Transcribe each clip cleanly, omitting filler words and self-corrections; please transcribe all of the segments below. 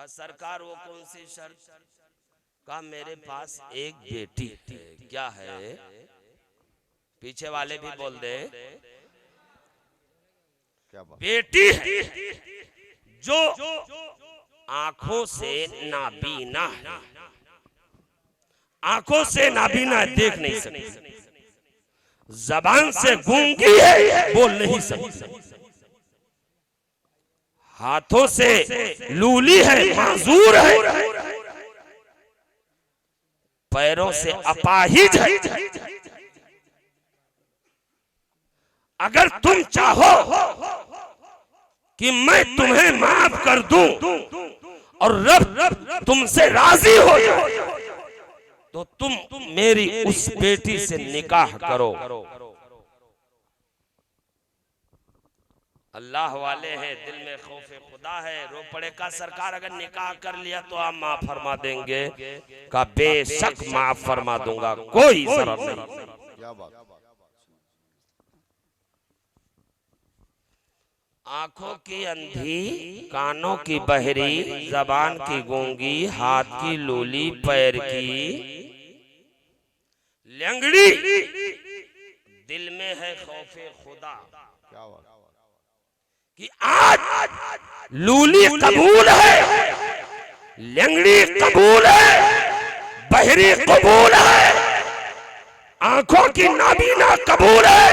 कहा सरकार वो कौन सी शर्त? कहा मेरे पास एक बेटी है। क्या है? पीछे वाले भी बोल दे, बेटी है जो आंखों से नाबीना है, आंखों से नाबीना है, देख नहीं सकती, जबान से गूंगी है, बोल नहीं सकती, हाथों से लूली है, माजूर है, पैरों से अपाहिज है। अगर तुम चाहो कि मैं तुम्हें माफ कर दूं और रब तुमसे राजी हो जाए तो तुम मेरी उस बेटी से निकाह करो। अल्लाह वाले हैं, दिल में खौफ खुदा है, रो पड़े का सरकार अगर निकाह कर लिया तो आप माफ फरमा देंगे? का बेशक माफ फरमा दूंगा, कोई जरूरत नहीं। क्या बात? आंखों की अंधी, कानों की बहरी, जबान की गूंगी, हाथ की लूली, पैर की लंगड़ी, दिल में है खौफे खुदा। क्या बात? कि आज लूली कबूल है, लंगड़ी कबूल है, बहरी कबूल है, आंखों की नाबीना कबूल है,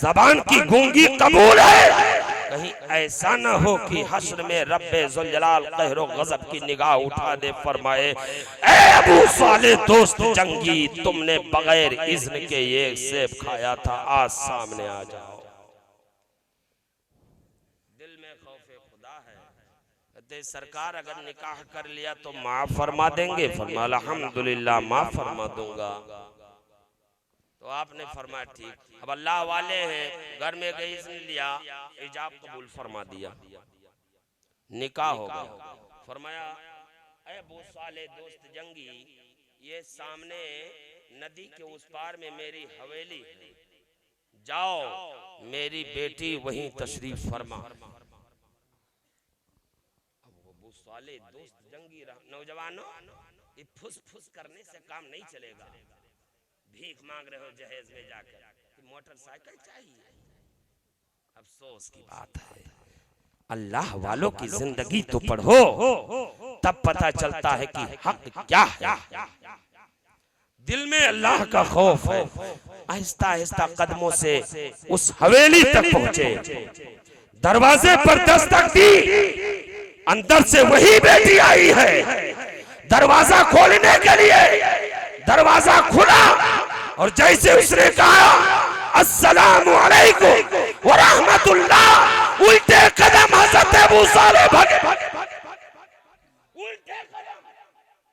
जबान की गूंगी कबूल है। कहीं ऐसा न हो कि हश्र में रब्बे जुल जलाल कहरो गजब की निगाह उठा दे, फरमाए ए अबू सालेह दोस्त जंगी, तुमने बगैर इज़्न के ये सेब खाया था, आज सामने आ जाओ। दिल में खौफे खुदा है। कहते सरकार अगर निकाह कर लिया तो माफ फरमा देंगे? फरमाया अल्हम्दुलिल्लाह माफ फरमा दूंगा। तो आपने फरमाया ठीक। अब अल्लाह वाले हैं, घर में गई लिया, इजाब कबूल फरमा दिया, निकाह हो गया। फरमाया ऐ अबू सालेह दोस्त जंगी, ये सामने नदी के उस पार में मेरी हवेली है, जाओ मेरी बेटी वहीं तशरीफ फरमा। अब अबू सालेह दोस्त जंगी नौजवानों, ये फुस फुस करने से काम नहीं चलेगा। भीख मांग रहे हो जहेज में जाकर कि मोटरसाइकिल चाहिए, अफसोस की बात है। अल्लाह वालों की जिंदगी तो पढ़ो, तब पता चलता है कि हक क्या है। दिल में अल्लाह का खौफ है। आहिस्ता आहिस्ता कदमों से उस हवेली तक पहुंचे, दरवाजे पर दस्तक दी, अंदर से वही बेटी आई है। दरवाजा खोलने के लिए दरवाजा खुला और जैसे उसने कहा अस्सलामु अलैकुम व रहमतुल्लाह, उल्टे कदम हज़रत अबू सालेह भागे, उल्टे कदम।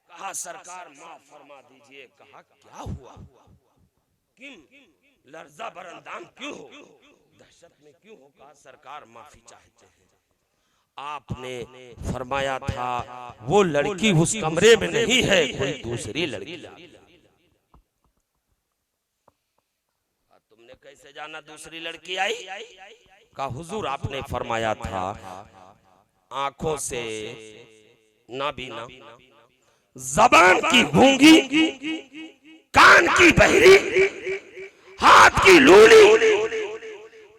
कहा सरकार माफ फरमा दीजिए। कहा क्या हुआ? किम लर्जा बरंदाम क्यों हो, दहशत में क्यों हो? कहा सरकार माफी चाहते हैं। आपने फरमाया था वो लड़की उस कमरे में नहीं है, कोई दूसरी लड़की। तुमने कैसे जाना दूसरी लड़की आई? का हुजूर आपने फरमाया था आंखों से नाबीना, जबान की गूंगी, कान की बहरी, हाथ की लूली,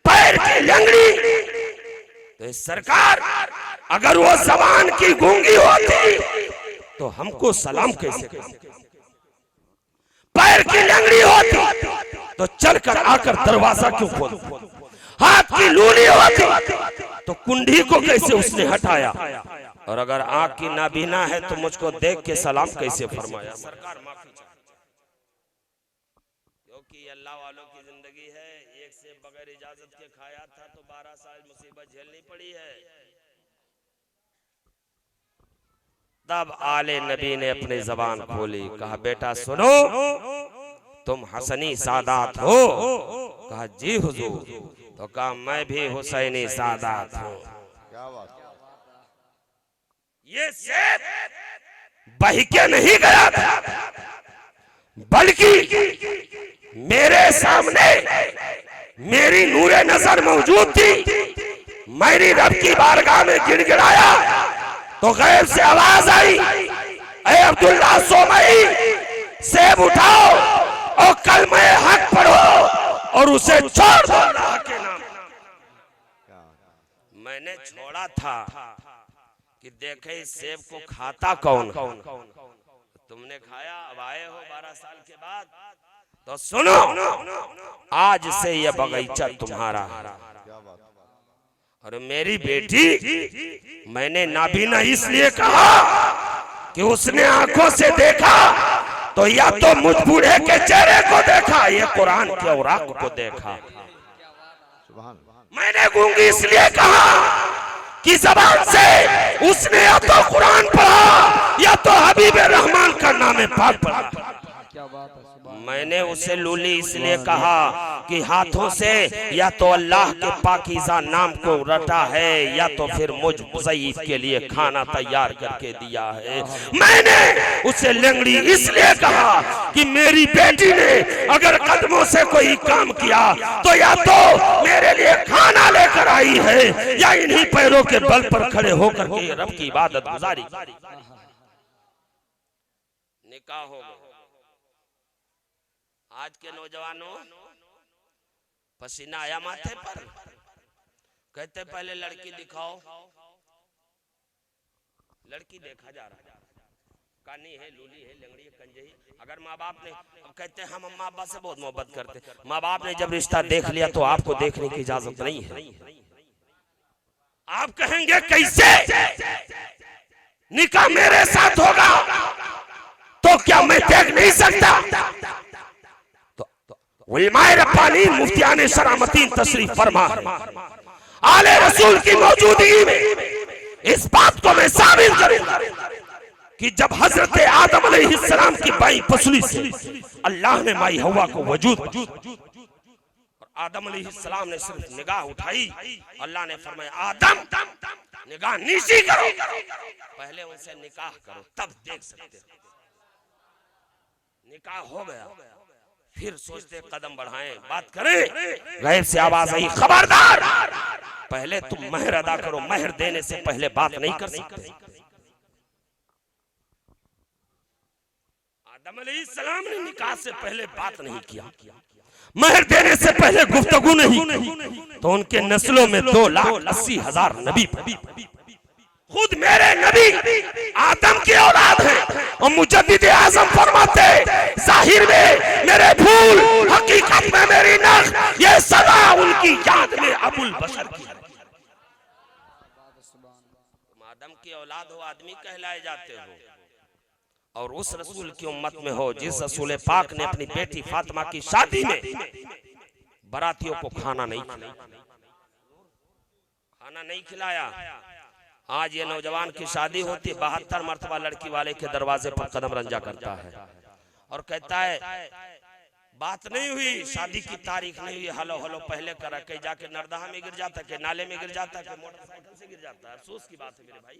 पैर की लंगड़ी। तो सरकार अगर वो जबान की गूंगी होती तो हमको सलाम कैसे करते? पैर की लंगड़ी होती तो चलकर आकर दरवाजा क्यों खोलती? हाथ की लूली होती तो कुंडी को कैसे उसने हटाया? और अगर आंख की नाबीना है तो मुझको देख के सलाम कैसे फरमाया? सरकार माफी चाहे, क्योंकि अल्लाह वालों की जिंदगी है। एक से बगैर इजाजत के खाया था तो 12 साल मुसीबत झेलनी पड़ी है। तब आले नबी ने अपनी जबान खोली, कहा बेटा सुनो, तुम हसनी सादात हो? कहा जी हुजूर। तो कहा मैं भी हुसैनी सादात हूँ। क्या बात? ये सेब बहके नहीं गया था, बल्कि मेरे सामने मेरी नूरे नजर मौजूद थी। मेरी रब की बारगाह में गिड़गिड़ाया तो गैब से आवाज आई, ऐ अब्दुल्ला सोमई, सेब उठाओ और कलमे हक पढ़ो और उसे छोड़ दो अल्लाह के नाम। मैंने छोड़ा था कि देखे इस सेब को खाता कौन। तुमने खाया, अब आए हो 12 साल के बाद, तो सुनो, आज से यह बगीचा तुम्हारा। और मेरी बेटी, मैंने नाबीना इसलिए कहा कि उसने आंखों से देखा तो या तो मुझ बूढ़े के चेहरे को देखा, ये कुरान के औराक को देखा। मैंने गूंगी इसलिए कहा कि जबान से उसने या तो कुरान पढ़ा या तो हबीब रहमान का नाम पाक पढ़ा। मैंने उसे लूली इसलिए कहा कि हाथों से या तो अल्लाह के पाकीज़ा नाम को रटा है या तो फिर मुझ मुज़य्यिफ के लिए खाना तैयार करके दिया है। मैंने उसे लंगड़ी इसलिए कहा कि मेरी बेटी ने अगर कदमों से कोई काम किया तो या तो मेरे लिए खाना लेकर आई है या इन्हीं पैरों के बल पर खड़े होकर के रब की इबादत गुजारी। निकाह हो गया। आज के नौजवानों, पसीना आया माथे पर, कहते पहले लड़की दिखाओ। लड़की देखा जा रहा है, कानी है, लूली है, लंगड़ी है, कंजे है। अगर माँ बाप ने, अब कहते हैं हम अम्मा अब्बा से बहुत मोहब्बत करते, माँ बाप ने जब रिश्ता देख लिया तो आपको देखने की इजाजत नहीं है। आप कहेंगे कैसे निकाह मेरे साथ होगा, तो क्या मैं देख नहीं सकता? उलमाए रब्बानी मुफ्तियाने शरामतीन तशरीफ फरमा आले रसूल की मौजूदगी में इस बात को मैं साबित करूंगा कि जब हजरत आदम अलैहिस्सलाम की बाई पसली से अल्लाह ने माई हवा को वजूद, और आदम अलैहिस्सलाम ने सिर्फ निगाह उठाई, अल्लाह ने फरमाया आदम निगाह नीची करो, पहले उनसे निकाह करो तब देख सकते हो। निकाह हो गया, फिर सोचते कदम बढ़ाएं, बात करें। गैब से आवाज आई, खबरदार, पहले तुम महर अदा करो, महर देने से पहले बात नहीं कर सकते। आदम अलैहिस्सलाम ने निकाह से पहले बात नहीं किया, महर देने से पहले गुफ्तगू नहीं की, तो उनके नस्लों में 2,80,000 नबी। खुद मेरे नबी आदम की औलाद है और मुजद्दिद आज़म फरमाते जाहिर में मेरे फूल, हकीकत में मेरी नख, ये सदा उनकी याद में अबुल बशर की। तुम आदम की औलाद हो, आदमी कहलाए जाते हो, और उस रसूल की उम्मत में हो जिस रसूल पाक ने अपनी बेटी फातिमा की शादी में बारातियों को खाना नहीं खिलाया। आज ये नौजवान की शादी होती, 72 मरतबा लड़की वाले के दरवाजे पर कदम रंजा करता है और कहता है बात नहीं हुई, शादी की तारीख नहीं हुई, हलो हलो पहले करा, कहीं जाके नरदहा में गिर जाता, के नाले में गिर जाता, के मोटरसाइकिल से गिर जाता है। अफसोस की बात है मेरे भाई।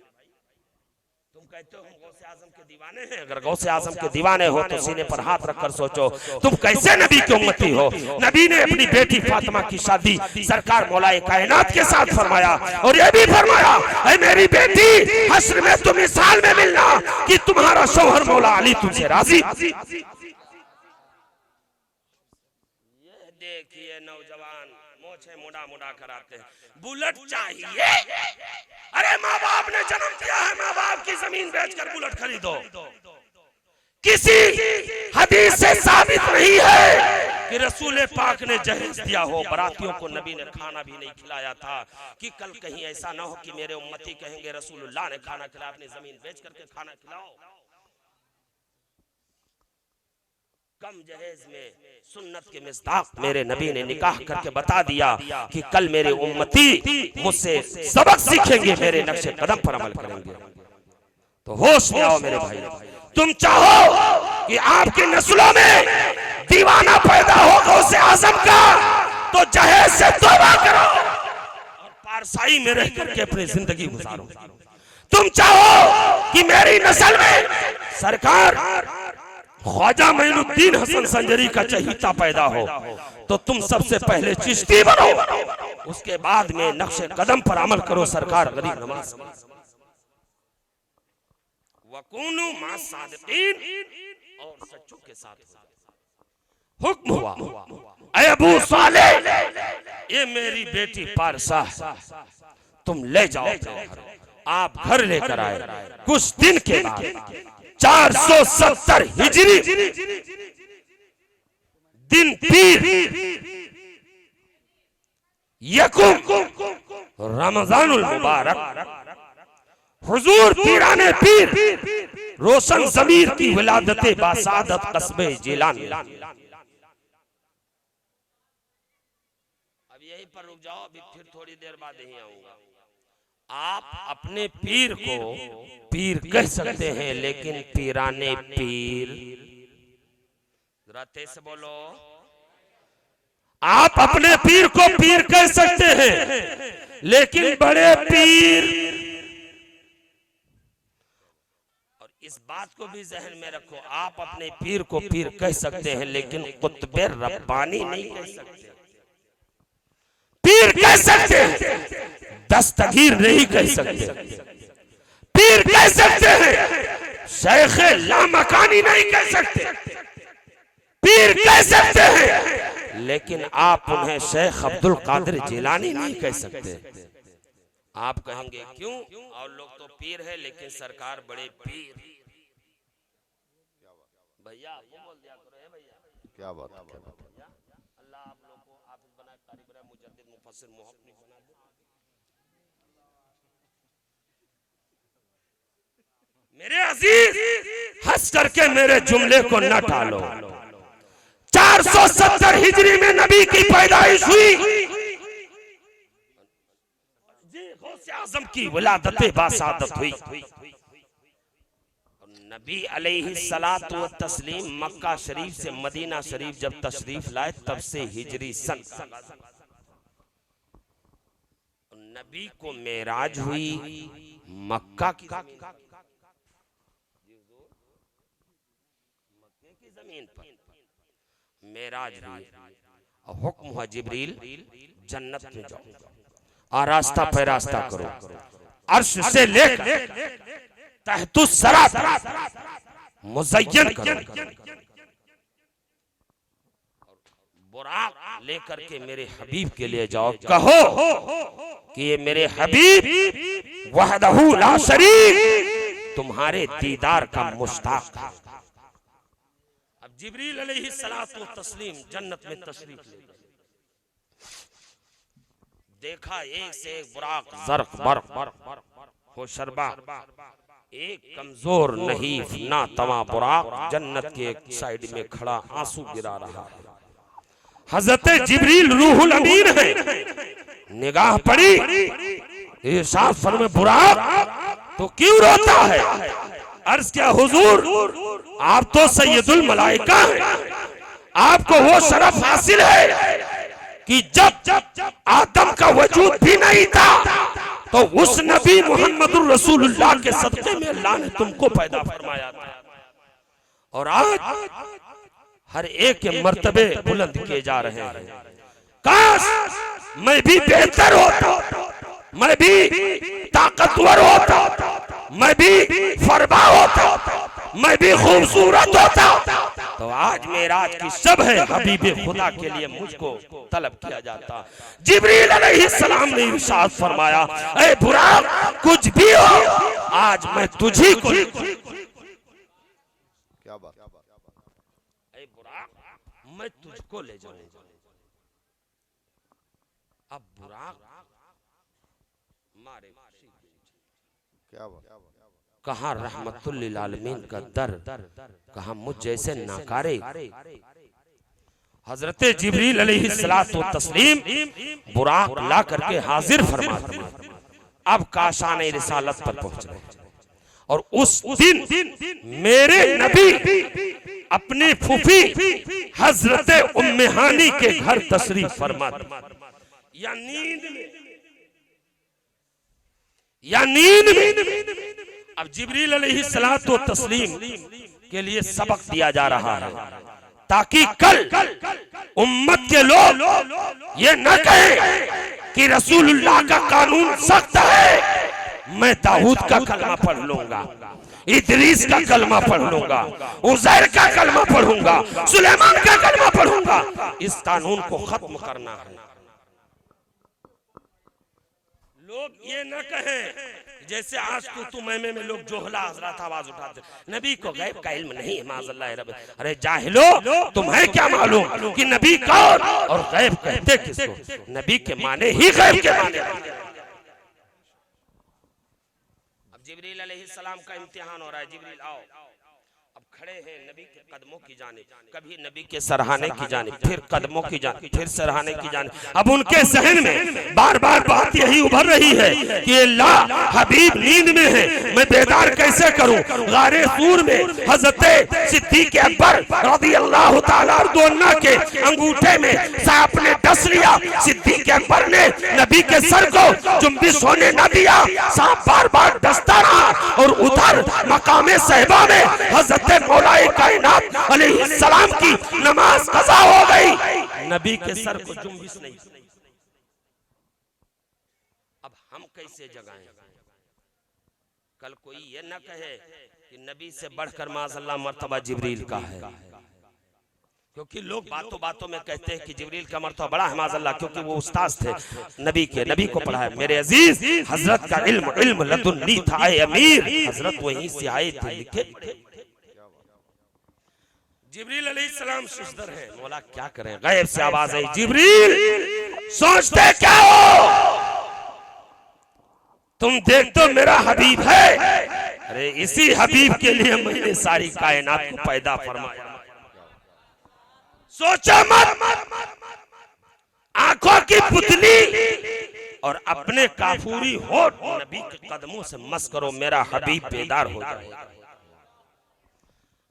तुम कहते हो हम गौसे आजम के दीवाने हैं, अगर गौसे आजम के दीवाने हो तो सीने पर हाथ रखकर सोचो तुम कैसे नबी की उम्मती हो। नबी ने अपनी बेटी फातिमा की शादी सरकार मौलाए कायनात के साथ फरमाया, और ये भी फरमाया ऐ मेरी बेटी हश्र में तुम इस हाल में मिलना कि तुम्हारा शौहर मौला अली तुमसे राजी। ये देखिए नौजवान मोछे मुड़ा मुड़ा कराते हैं, बुलेट चाहिए। अरे माँ बाप ने जन्म दिया है, माँ बाप की जमीन बेचकर बुलेट खरीदो। किसी हदीस से साबित नहीं है कि रसूल पाक ने जहेज दिया हो, बरातियों को नबी ने खाना भी नहीं खिलाया था कि कल कहीं ऐसा ना हो कि मेरे उम्मती कहेंगे रसूलुल्लाह ने खाना खिलाया, अपनी जमीन बेच करके खाना खिलाओ। कम जहेज में सुन्नत के मिस्दाक मेरे नबी ने निकाह करके बता दिया कि कल मेरे उम्मती मुझसे सबक सीखेंगे, मेरे नक्शे कदम पर अमल करेंगे। तो होश में आओ मेरे भाई, तुम चाहो कि आपकी नस्लों में दीवाना पैदा हो गौसे आज़म का, तो जहेज से तौबा करो और पारसाई में रह करके अपनी जिंदगी गुजारो। तुम चाहो कि मेरी नस्ल में सरकार ख्वाजा मोइनुद्दीन हसन संजरी का चहीता पैदा हो, तो तुम सबसे पहले चिश्ती बनो, उसके बाद में नक्शे कदम पर अमल करो। सरकार गरीब नवाज वकूनु मा सादिकीन, और सच्चों के साथ हो जाओ। हुक्म हुआ, ऐ अबू सालेह, ये मेरी बेटी पारसा तुम ले जाओ घर। आप घर लेकर आए। कुछ दिन के बाद 470 हिजरी दिन पीर यकुम रमजानुल मुबारक, हुजूर पीराने पीर रोशन ज़मीर की विलादत बासादत कस्बे जिलानी। अब यहीं पर रुक जाओ, अभी फिर थोड़ी देर बाद यहीं आऊंगा। आप अपने पीर को पीर कह सकते हैं, लेकिन पीराने पीर, जरा तेज से बोलो, आप अपने पीर को पीर कह सकते हैं, लेकिन बड़े पीर, और इस बात को भी जहन में रखो, आप अपने पीर को पीर कह सकते हैं, लेकिन कुतुबे रब्बानी नहीं कह सकते। पीर कह सकते हैं, दस्तगीर नहीं कह सकते। पीर कह सकते हैं, शेख लामकानी नहीं कह सकते। पीर कह सकते हैं, लेकिन आप उन्हें शेख अब्दुल कादिर जिलानी नहीं कह सकते। आप कहेंगे क्यों? और लोग तो पीर है, लेकिन सरकार बड़े पीर। भैया वो बोल दिया करो, है भैया, क्या बात है, क्या बात है। अल्लाह आप लोगों को हाफिज बनाए, कारी बनाए, मुजद्दिद मुफस्सिर मुहक्किक बना दे। मेरे अजीज, हंस करके मेरे जुमले को न टालो। 470 हिजरी में नबी की पैदाइश हुई, गौसे आज़म की विलादत बासादत हुई। नबी अलैहिस्सलातु व तस्लीम मक्का शरीफ से मदीना शरीफ जब तशरीफ लाए, तब से हिजरी सन नबी को मेराज हुई मक्का की जमीन पर मेराज हुई, और हुक्म हुआ जिब्रील जन्नत में जाओ और रास्ता पे रास्ता करो, अर्श से लेकर तहतुस सरा मुज़य्यन करो, बुराक लेकर के मेरे हबीब के लिए जाओ। कहो कि ये मेरे हबीब वहदहू ला शरीक तुम्हारे दीदार का मुश्ताक है। अब जिब्रील अलैहिस्सलातु व तस्लीम जन्नत में तशरीफ ले गए। देखा एक से एक बुराक, ज़र्क बर्क हो शरबा, एक कमजोर नहीफ ना तवा बुराक जन्नत के एक साइड में खड़ा आंसू गिरा रहा है। हजरत जिब्रील रूहुल अमीन है, निगाह पड़ी, इरशाद फरमाए बुराक तो क्यों रोता है? अर्ज क्या हुजूर, आप तो सैयदुल मलाइका हैं, आपको वो शरफ हासिल है कि जब आदम का वजूद भी नहीं था तो उस नबी मोहम्मदुर रसूलुल्लाह के सदक़े में अल्लाह ने तुमको पैदा फरमाया था। और आज हर एक के मर्तबे बुलंद किए जा रहे हैं। काश मैं भी बेहतर होता, मैं भी ताकतवर होता, मैं भी फरमा होता, मैं भी खूबसूरत होता, तो आज मेराज की सब है हबीबे खुदा के लिए मुझको तलब किया जाता। जिब्रील अलैहिस्सलाम ने इरशाद फरमाया, ऐ बुराक कुछ भी हो, आज मैं तुझी को, क्या बात, ऐ बुराक मैं तुझको ले जाऊंगा। अब बुराक मारे, क्या बात, कहाँ रहमतुल लिल आलमीन का दर, कहाँ मुझ जैसे नाकारे। हजरत जिब्रील अलैहिस्सलातु व तस्लीम बुराक ला करके हाजिर फरमाते हैं। अब काशाने रिसालत पर पहुंच गए, और उस दिन मेरे नबी अपनी फूफी हजरत उम्मे हानी के घर तशरीफ फरमाते, या नींद में। अब जिब्रील अलैहिस्सलातु व तस्लीम के लिए सबक दिया जा रहा है, ताकि कल उम्मत के लोग ये न कहें कि रसूलुल्लाह का कानून सख्त है, मैं दाऊद का कलमा पढ़ लूंगा, इदरीस का कलमा पढ़ लूंगा, उज़ैर का कलमा पढ़ूंगा, सुलेमान का कलमा पढ़ूंगा। इस कानून को खत्म करना है। लोग ये न कहें जैसे आज तू मैं में लोग जोहला हजरत आवाज उठाते, नबी को गैब का इल्म नहीं है माज़अल्लाह रब। अरे जाहिलो, तुम्हें क्या मालूम कि नबी कौन और गैब कहते किसको? नबी के माने ही गैब के माने। अब जिब्रील अलैहिस्सलाम का इम्तिहान हो रहा है। जिब्रील आओ, अब खड़े हैं नबी के कदमों की जानिब, कभी नबी के सरहाने की जानिब, फिर कदमों की जानिब, फिर सरहाने की जानिब। अब उनके जहन में बार बार बात यही उभर रही है कि अल्लाह हबीब नींद में है, मैं बेदार कैसे करूं? गारे सूर में हजरत सिद्दीक अकबर रज़ियल्लाहु ताला अन्हु के अंगूठे में सांप ने डस लिया। सिद्दीक अकबर ने नबी के सर को जुम्बिश होने न दिया, सांप बार बार डसता रहा। और उधर मकामे सहबा में हजरत मौलाए कायनात अलैहिस्सलाम की नमाज कज़ा हो गई, नबी के सर को जुम्बिश नहीं। अब हम कैसे जगाएं? कल कोई ये न कहे कि नबी से बढ़कर माज़अल्लाह मर्तबा जिब्रील का है, क्योंकि लोग बातों बातों में कहते हैं कि जिब्रील का मर्तबा बड़ा है माज़अल्लाह, क्योंकि वो उस्ताद थे नबी के, नबी को पढ़ाया। मेरे अजीज, हजरत का इल्म लदुन्नी था ए अमीर, हजरत वहीं से आए थे लिखे। जिब्रील अलैहिस्सलाम सुजदर है, मौला क्या करें? गैब से आवाज आई, जिब्रील सोचते क्या हो? तुम देख तो मेरा हबीब है। अरे इसी हबीब के लिए मैंने सारी कायनात को पैदा फरमाया। सोचो मत, आंखों की पुतली और अपने काफूरी होठ नबी के कदमों से मस करो, मेरा हबीब बेदार हो जाए।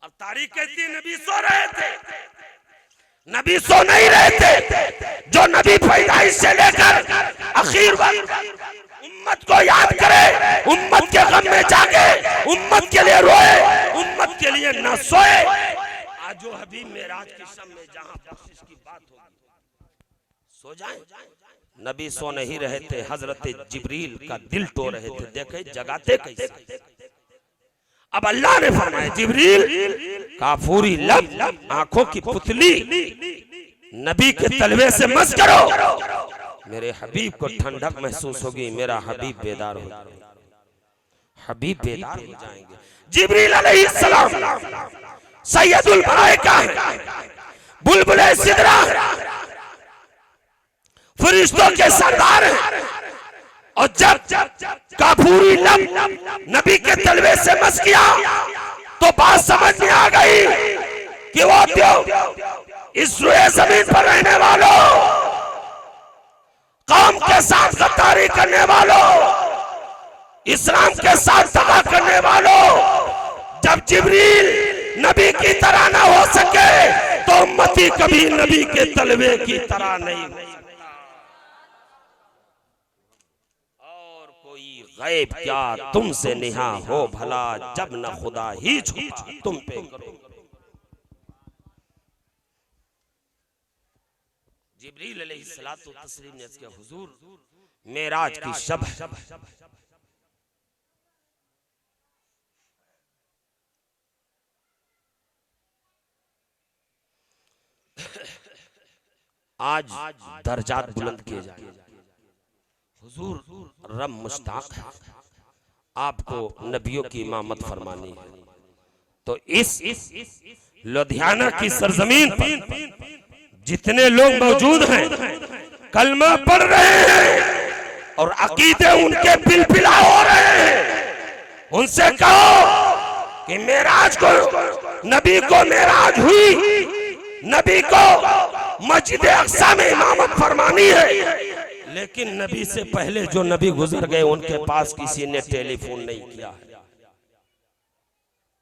अब तारीख कहती है नबी सो रहे थे, नबी सो नहीं रहे थे। जो नबी पैदाइश से लेकर आखिर वक्त उम्मत को याद करे, उम्मत के गम में जागे, उम्मत के लिए रोए, उम्मत के लिए न सोए। आज जो हबीब मेराज की शब में जहां बख्शिश की बात होगी, सो जाए। नबी सो नहीं रहे थे, हजरत जिब्रील का दिल टो रहे थे। देखे जगाते कैसे? अब अल्लाह ने फरमाया, जिब्रील काफूरी लब, आंखों की पुतली नबी के तलवे से मस करो, मेरे हबीब को ठंडक महसूस होगी, मेरा हबीब बेदार हो जाएगा, हबीब बेदार हो जाएंगे। जिब्रील अलैहिस्सलाम सैयदुल मलाइका है, बुलबुले सिदरा, फरिश्तों के सरदार हैं। और जब काफूरी लब नबी के तलवे से मस किया तो बात समझ में आ गई कि वो क्यों इस रुए जमीन पर रहने वालों, कौम के साथ गद्दारी करने वालों, इस्लाम के साथ दगा करने वालों, जब जिब्रील नबी की तरह ना हो सके तो उम्मती कभी नबी के तलवे की तरह नहीं। गैब क्या तुमसे निहा हो भला, जब न खुदा ही छुपा तुम पे करो। जिब्रील अलैहिस्सलातु तस्लीम ने इसके हुजूर मेराज की शब आज दर्जात बुलंद किए जाए। हुजूर रब मुश्ताक है, आपको नबियों की इमामत फरमानी है। तो इस लुधियाना की सरजमीन पर जितने लोग मौजूद हैं, कलमा पढ़ रहे हैं और अकीदे उनके बिलबिला हो रहे हैं, उनसे कहो कि मेराज को, नबी को मेराज हुई, नबी को मस्जिद अक्सा में इमामत फरमानी है। लेकिन नबी से पहले जो नबी गुजर गए उनके पास किसी ने टेलीफोन नहीं किया,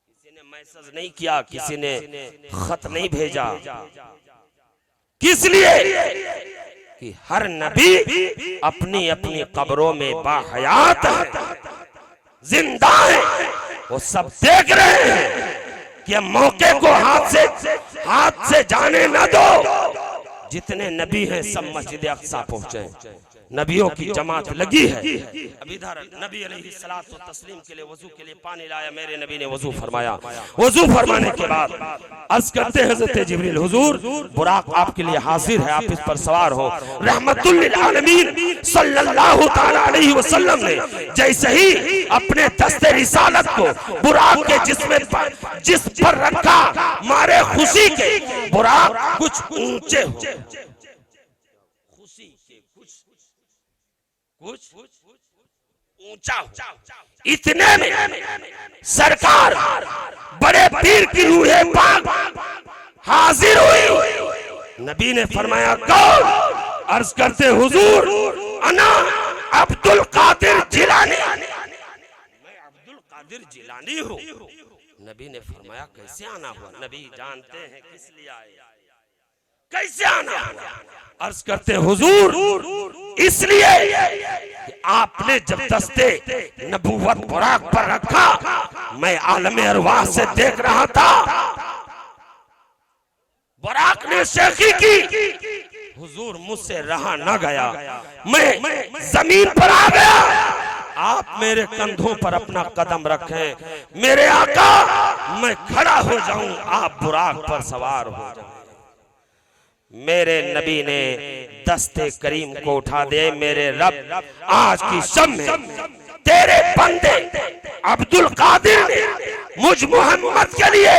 किसी ने मैसेज नहीं किया, किसी ने खत नहीं भेजा। किस लिए? कि हर नबी अपनी अपनी कब्रों में बाहयात है, जिंदा है, वो सब देख रहे हैं कि मौके को हाथ से जाने न दो। जितने नबी हैं सब मस्जिद अक्सा पहुंचे, नबियों की जमात लगी है। अब इधर नबी अलैहिस्सलातु तस्लीम के लिए वजू के लिए पानी लाया, मेरे नबी ने वजू फरमाया। वजू फरमाने के बाद अर्ज करते हैं हज़रत जिब्रील, हुजूर बुराक आपके लिए हाजिर है, आप इस पर सवार हो। रहमतुल लिल आलमीन सल्लल्लाहु तआला अलैहि वसल्लम ने जैसे ही अपने दस्ते रिसालत को बुराक के जिस पर रखा, मारे खुशी के बुराक कुछ ऊंचे हो, खुशी के कुछ ऊंचा हो। इतने में सरकार बड़े पीर की रूहे पाक हाजिर हुई। नबी ने फरमाया कौन? अर्ज करते हुजूर अना अब्दुल कादिर जिलानी, मैं अब्दुल कादिर जिलानी हूँ। नबी ने फरमाया कैसे आना हुआ? नबी जानते हैं किस लिए आए, कैसे आना हुआ? अर्ज करते हुजूर इसलिए कि आपने जब दस्ते नबूवत बुराक पर रखा, मैं आलमे अरवाह से देख रहा था, बुराक ने शेखी की, हुजूर मुझसे रहा न गया, मैं जमीन पर आ गया। आप मेरे कंधों पर अपना कदम रखें, मेरे आका, मैं खड़ा हो जाऊं, आप बुराक पर सवार हो जाएं। मेरे नबी ने दस्ते करीम को उठा दे। मेरे रब, आज की शब में तेरे बंदे अब्दुल कादिर ने मुझ मोहम्मद के लिए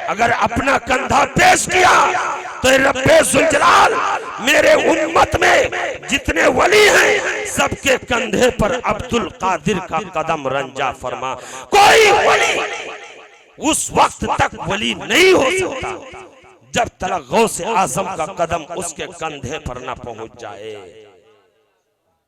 अगर अपना कंधा पेश किया तो रब्बे जुल जलाल मेरे उम्मत में जितने वली हैं सबके कंधे पर अब्दुल कादिर का कदम रंजा फरमा। कोई वली उस वक्त तक वली नहीं हो सकता जब तक गौसे आजम का कदम उसके कंधे पर न पहुंच जाए।